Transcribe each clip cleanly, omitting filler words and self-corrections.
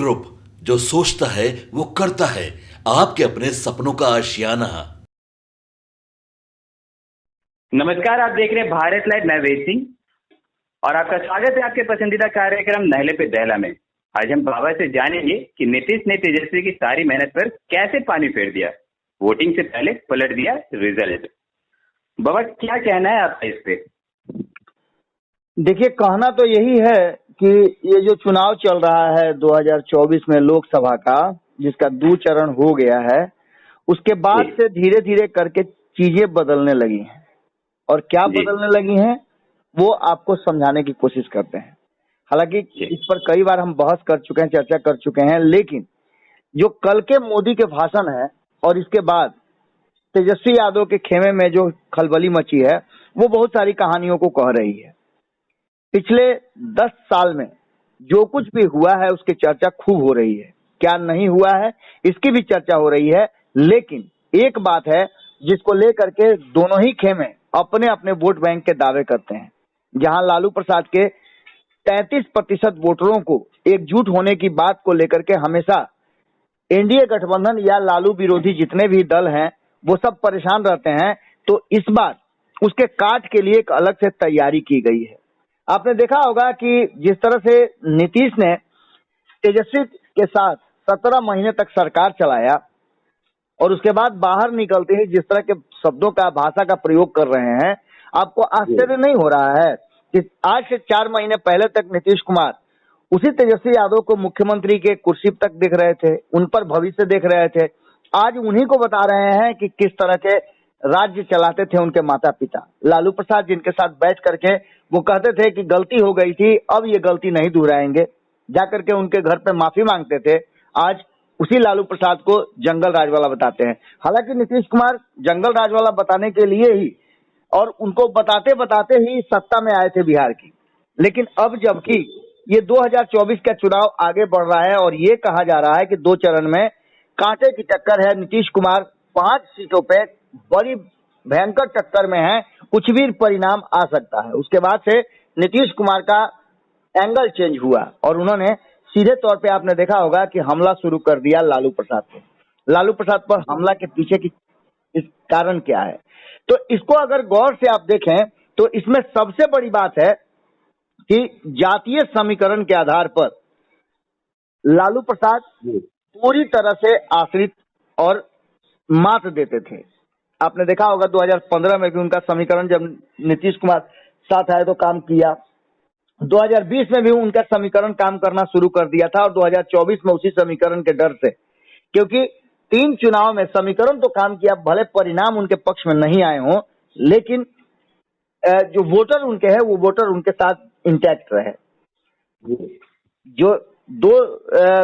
Group, जो सोचता है वो करता है। आपके अपने सपनों का आशियाना। नमस्कार, आप देख रहे हैं भारत लाइव। मैं वेद सिंह और आपका स्वागत है आपके पसंदीदा कार्यक्रम नहले पे दहला में। आज हम बाबा से जानेंगे कि नीतीश ने तेजस्वी की सारी मेहनत पर कैसे पानी फेर दिया, वोटिंग से पहले पलट दिया रिजल्ट। बाबा, क्या कहना है आपका इस पे? देखिए, कहना तो यही है कि ये जो चुनाव चल रहा है 2024 में लोकसभा का, जिसका 2 चरण हो गया है, उसके बाद से धीरे धीरे करके चीजें बदलने लगी हैं। और क्या बदलने लगी हैं वो आपको समझाने की कोशिश करते हैं। हालांकि इस पर कई बार हम बहस कर चुके हैं, चर्चा कर चुके हैं, लेकिन जो कल के मोदी के भाषण है और इसके बाद तेजस्वी यादव के खेमे में जो खलबली मची है, वो बहुत सारी कहानियों को कह रही है। पिछले 10 साल में जो कुछ भी हुआ है उसकी चर्चा खूब हो रही है, क्या नहीं हुआ है इसकी भी चर्चा हो रही है। लेकिन एक बात है जिसको लेकर के दोनों ही खेमे अपने अपने वोट बैंक के दावे करते हैं। जहां लालू प्रसाद के 33% वोटरों को एकजुट होने की बात को लेकर के हमेशा एनडीए गठबंधन या लालू विरोधी जितने भी दल हैं वो सब परेशान रहते हैं, तो इस बार उसके काट के लिए एक अलग से तैयारी की गई है। आपने देखा होगा कि जिस तरह से नीतीश ने तेजस्वी के साथ 17 महीने तक सरकार चलाया और उसके बाद बाहर निकलते ही जिस तरह के शब्दों का, भाषा का प्रयोग कर रहे हैं, आपको आश्चर्य नहीं हो रहा है कि आज से 4 महीने पहले तक नीतीश कुमार उसी तेजस्वी यादव को मुख्यमंत्री के कुर्सी तक देख रहे थे, उन पर भविष्य देख रहे थे। आज उन्हीं को बता रहे हैं कि किस तरह के राज्य चलाते थे उनके माता पिता। लालू प्रसाद जिनके साथ बैठ करके वो कहते थे कि गलती हो गई थी, अब ये गलती नहीं दोहराएंगे, जाकर के उनके घर पे माफी मांगते थे, आज उसी लालू प्रसाद को जंगल राज वाला बताते हैं। हालांकि नीतीश कुमार जंगल राज वाला बताने के लिए ही और उनको बताते बताते ही सत्ता में आए थे बिहार की। लेकिन अब जबकि ये 2024 का चुनाव आगे बढ़ रहा है और ये कहा जा रहा है कि 2 चरण में कांटे की टक्कर है, नीतीश कुमार 5 सीटों पे बड़ी भयंकर टक्कर में है, कुछ भी परिणाम आ सकता है। उसके बाद से नीतीश कुमार का एंगल चेंज हुआ और उन्होंने सीधे तौर पे, आपने देखा होगा कि हमला शुरू कर दिया लालू प्रसाद पे। लालू प्रसाद पर हमला के पीछे की इस कारण क्या है, तो इसको अगर गौर से आप देखें तो इसमें सबसे बड़ी बात है कि जातीय समीकरण के आधार पर लालू प्रसाद पूरी तरह से आश्रित और मात देते थे। आपने देखा होगा 2015 में भी उनका समीकरण जब नीतीश कुमार साथ आए तो काम किया, 2020 में भी उनका समीकरण काम करना शुरू कर दिया था और 2024 में उसी समीकरण के डर से, क्योंकि 3 चुनाव में समीकरण तो काम किया, भले परिणाम उनके पक्ष में नहीं आए हों, लेकिन जो वोटर उनके हैं वो वोटर उनके साथ इंटैक्ट रहे। जो 2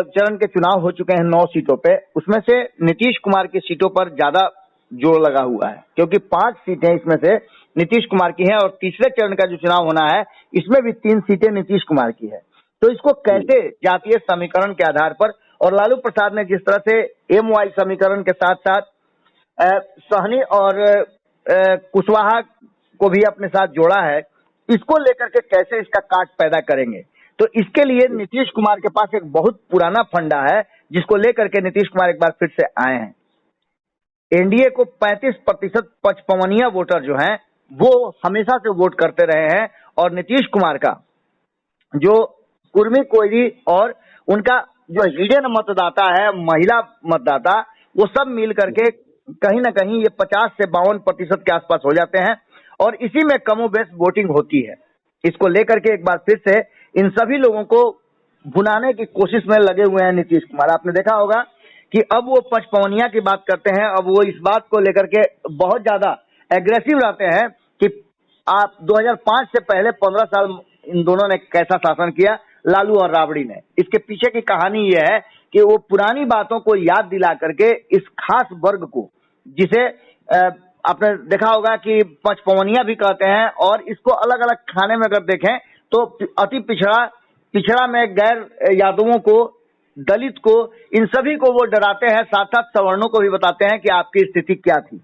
चरण के चुनाव हो चुके हैं 9 सीटों पे, उसमें से नीतीश कुमार की सीटों पर ज्यादा जोर लगा हुआ है, क्योंकि 5 सीटें इसमें से नीतीश कुमार की हैं और तीसरे चरण का जो चुनाव होना है इसमें भी 3 सीटें नीतीश कुमार की है। तो इसको कैसे जातीय समीकरण के आधार पर, और लालू प्रसाद ने जिस तरह से एमवाई समीकरण के साथ साथ सहनी और कुशवाहा को भी अपने साथ जोड़ा है, इसको लेकर के कैसे इसका काट पैदा करेंगे, तो इसके लिए नीतीश कुमार के पास एक बहुत पुराना फंडा है जिसको लेकर के नीतीश कुमार एक बार फिर से आए हैं। एनडीए को 35% पचपवनिया वोटर जो हैं वो हमेशा से वोट करते रहे हैं और नीतीश कुमार का जो कुर्मी कोयरी और उनका जो हिडन मतदाता है, महिला मतदाता, वो सब मिल करके कहीं ना कहीं ये 50 से 52% के आसपास हो जाते हैं और इसी में कमोबेश वोटिंग होती है। इसको लेकर के एक बार फिर से इन सभी लोगों को भुनाने की कोशिश में लगे हुए हैं नीतीश कुमार। आपने देखा होगा कि अब वो पचपवनिया की बात करते हैं, अब वो इस बात को लेकर के बहुत ज्यादा एग्रेसिव रहते हैं कि आप 2005 से पहले 15 साल इन दोनों ने कैसा शासन किया, लालू और राबड़ी ने। इसके पीछे की कहानी ये है कि वो पुरानी बातों को याद दिला करके इस खास वर्ग को, जिसे आपने देखा होगा कि पचपवनिया भी कहते हैं, और इसको अलग अलग खाने में अगर देखें तो अति पिछड़ा में गैर यादवों को, दलित को, इन सभी को वो डराते हैं, साथ साथ सवर्णों को भी बताते हैं कि आपकी स्थिति क्या थी।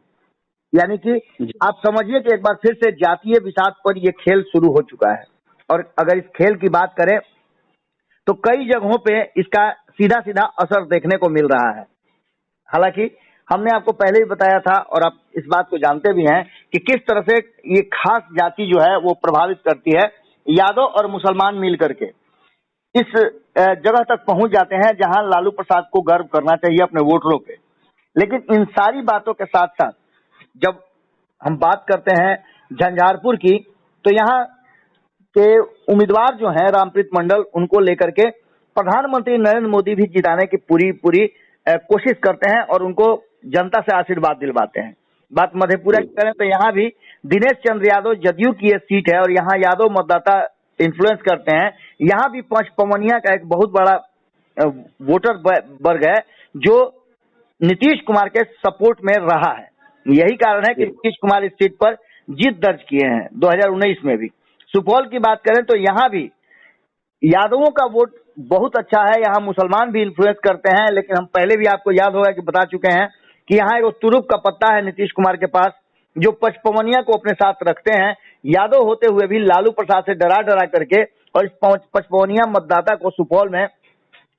यानी कि आप समझिए कि एक बार फिर से जातीय विषाद पर ये खेल शुरू हो चुका है। और अगर इस खेल की बात करें तो कई जगहों पे इसका सीधा सीधा असर देखने को मिल रहा है। हालांकि हमने आपको पहले ही बताया था और आप इस बात को जानते भी हैं कि किस तरह से ये खास जाति जो है वो प्रभावित करती है। यादव और मुसलमान मिल करके इस जगह तक पहुंच जाते हैं जहां लालू प्रसाद को गर्व करना चाहिए अपने वोटरों पे। लेकिन इन सारी बातों के साथ साथ जब हम बात करते हैं झंझारपुर की, तो यहाँ के उम्मीदवार जो हैं रामप्रीत मंडल, उनको लेकर के प्रधानमंत्री नरेंद्र मोदी भी जिताने की पूरी कोशिश करते हैं और उनको जनता से आशीर्वाद दिलवाते हैं। बात मधेपुरा की करें तो यहाँ भी दिनेश चंद्र यादव, जदयू की ये सीट है और यहाँ यादव मतदाता इन्फ्लुएंस करते हैं। यहाँ भी पंचपवनिया का एक बहुत बड़ा वोटर वर्ग है जो नीतीश कुमार के सपोर्ट में रहा है। यही कारण है कि नीतीश कुमार इस सीट पर जीत दर्ज किए हैं 2019 में भी। सुपौल की बात करें तो यहाँ भी यादवों का वोट बहुत अच्छा है, यहाँ मुसलमान भी इन्फ्लुएंस करते हैं। लेकिन हम पहले भी आपको याद होगा कि बता चुके हैं कि यहाँ एक तुरुप का पत्ता है नीतीश कुमार के पास, जो पचपवनिया को अपने साथ रखते हैं। यादव होते हुए भी लालू प्रसाद से डरा करके और इस पचपवनिया मतदाता को सुपौल में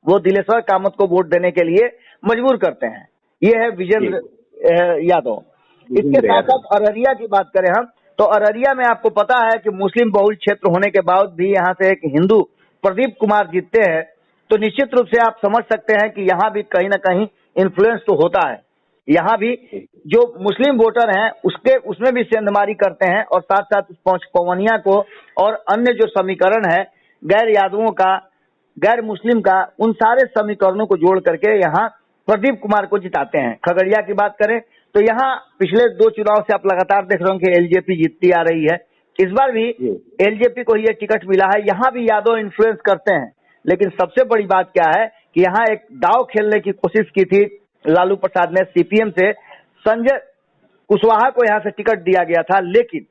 वो दिलेश्वर कामत को वोट देने के लिए मजबूर करते हैं। ये है विजेंद्र यादव। इसके साथ साथ अररिया की बात करें हम तो अररिया में आपको पता है कि मुस्लिम बहुल क्षेत्र होने के बाद भी यहाँ से एक हिंदू प्रदीप कुमार जीतते हैं, तो निश्चित रूप से आप समझ सकते हैं कि यहाँ भी कहीं ना कहीं इन्फ्लुएंस तो होता है। यहाँ भी जो मुस्लिम वोटर हैं उसमें भी सेंधमारी करते हैं और साथ साथ पचपवनिया को और अन्य जो समीकरण है गैर यादवों का, गैर मुस्लिम का, उन सारे समीकरणों को जोड़ करके यहाँ प्रदीप कुमार को जिताते हैं। खगड़िया की बात करें तो यहाँ पिछले 2 चुनाव से आप लगातार देख रहे हो कि एलजेपी जीतती आ रही है। इस बार भी एलजेपी को ये टिकट मिला है। यहाँ भी यादव इन्फ्लुएंस करते हैं, लेकिन सबसे बड़ी बात क्या है कि यहाँ एक दाव खेलने की कोशिश की थी लालू प्रसाद ने सीपीएम से। संजय कुशवाहा को यहाँ से टिकट दिया गया था, लेकिन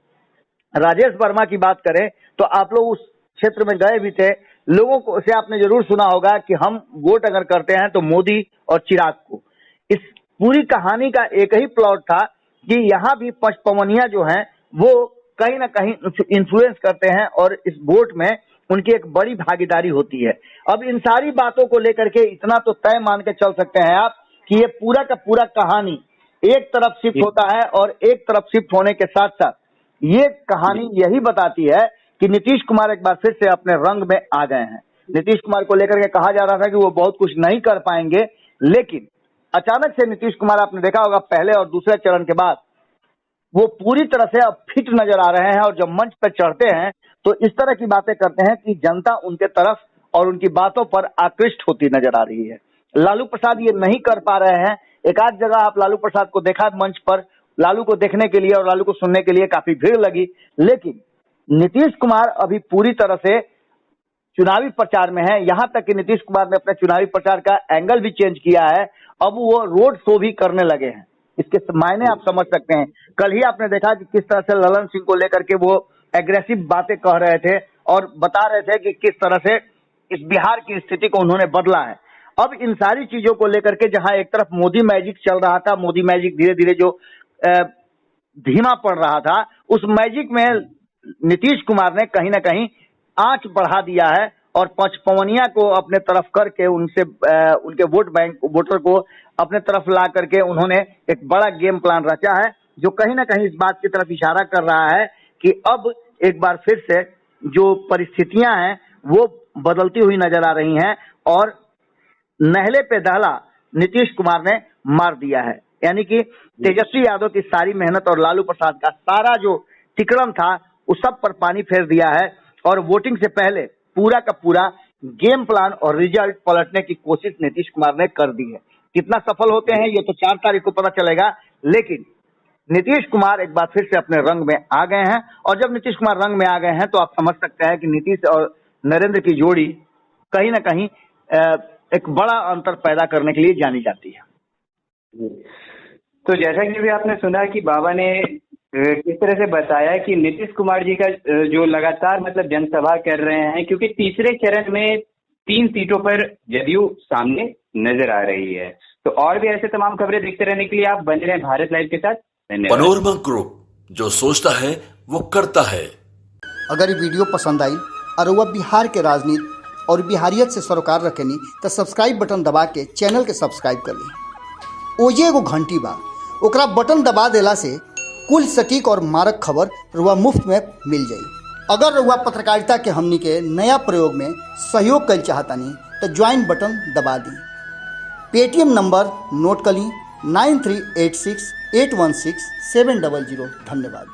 राजेश वर्मा की बात करें तो आप लोग उस क्षेत्र में गए भी थे, लोगों को से आपने जरूर सुना होगा कि हम वोट अगर करते हैं तो मोदी और चिराग को। इस पूरी कहानी का एक ही प्लॉट था कि यहाँ भी पचपवनिया जो है वो कहीं ना कहीं इन्फ्लुएंस करते हैं और इस वोट में उनकी एक बड़ी भागीदारी होती है। अब इन सारी बातों को लेकर के इतना तो तय मान के चल सकते हैं आप कि ये पूरा का पूरा कहानी एक तरफ शिफ्ट होता है और एक तरफ शिफ्ट होने के साथ साथ ये कहानी यही बताती है कि नीतीश कुमार एक बार फिर से अपने रंग में आ गए हैं। नीतीश कुमार को लेकर के कहा जा रहा था कि वो बहुत कुछ नहीं कर पाएंगे, लेकिन अचानक से नीतीश कुमार, आपने देखा होगा पहले और दूसरे चरण के बाद, वो पूरी तरह से अब फिट नजर आ रहे हैं और जब मंच पर चढ़ते हैं तो इस तरह की बातें करते हैं कि जनता उनके तरफ और उनकी बातों पर आकृष्ट होती नजर आ रही है। लालू प्रसाद ये नहीं कर पा रहे हैं। एक आध जगह आप लालू प्रसाद को देखा मंच पर, लालू को देखने के लिए और लालू को सुनने के लिए काफी भीड़ लगी, लेकिन नीतीश कुमार अभी पूरी तरह से चुनावी प्रचार में है। यहाँ तक कि नीतीश कुमार ने अपने चुनावी प्रचार का एंगल भी चेंज किया है, अब वो रोड शो भी करने लगे हैं। इसके मायने आप समझ सकते हैं। कल ही आपने देखा कि किस तरह से ललन सिंह को लेकर के वो एग्रेसिव बातें कह रहे थे और बता रहे थे कि किस तरह से इस बिहार की स्थिति को उन्होंने बदला है। अब इन सारी चीजों को लेकर के जहां एक तरफ मोदी मैजिक चल रहा था, मोदी मैजिक धीरे धीरे जो धीमा पड़ रहा था, उस मैजिक में नीतीश कुमार ने कहीं ना कहीं आंच बढ़ा दिया है और पचपवनिया को अपने तरफ करके उनसे उनके वोटर को अपने तरफ ला करके उन्होंने एक बड़ा गेम प्लान रचा है, जो कहीं ना कहीं इस बात की तरफ इशारा कर रहा है कि अब एक बार फिर से जो परिस्थितियां हैं वो बदलती हुई नजर आ रही हैं और नहले पे दहला नीतीश कुमार ने मार दिया है। यानी कि तेजस्वी यादव की सारी मेहनत और लालू प्रसाद का सारा जो तिकड़म था उस सब पर पानी फेर दिया है और वोटिंग से पहले पूरा का पूरा गेम प्लान और रिजल्ट पलटने की कोशिश नीतीश कुमार ने कर दी है। कितना सफल होते हैं ये तो 4 तारीख को पता चलेगा, लेकिन नीतीश कुमार एक बार फिर से अपने रंग में आ गए हैं और जब नीतीश कुमार रंग में आ गए हैं तो आप समझ सकते हैं कि नीतीश और नरेंद्र की जोड़ी कहीं ना कहीं एक बड़ा अंतर पैदा करने के लिए जानी जाती है। तो जैसा कि भी आपने सुना कि बाबा ने किस तरह से बताया कि नीतीश कुमार जी का जो लगातार मतलब जनसभा कर रहे हैं, क्योंकि तीसरे चरण में 3 सीटों पर जदयू सामने नजर आ रही है। तो और भी ऐसे तमाम खबरें देखते रहने के लिए आप बने रहें भारत लाइव के साथ। धन्यवाद। पनोरमा ग्रुप, जो सोचता है वो करता है। अगर ये वीडियो पसंद आई और वह बिहार के राजनीति और बिहारियत से सरोकार रखेनी तो सब्सक्राइब बटन दबा के चैनल के सब्सक्राइब कर ली। ओजे एगो घंटी बा, ओकरा बटन दबा देला से कुल सटीक और मारक खबर रुआ मुफ्त में मिल जाई। अगर रुआ पत्रकारिता के हमनी के नया प्रयोग में सहयोग कर चाहतानी तो ज्वाइन बटन दबा दी। पेटीएम नंबर नोट कर ली 9386816700। धन्यवाद।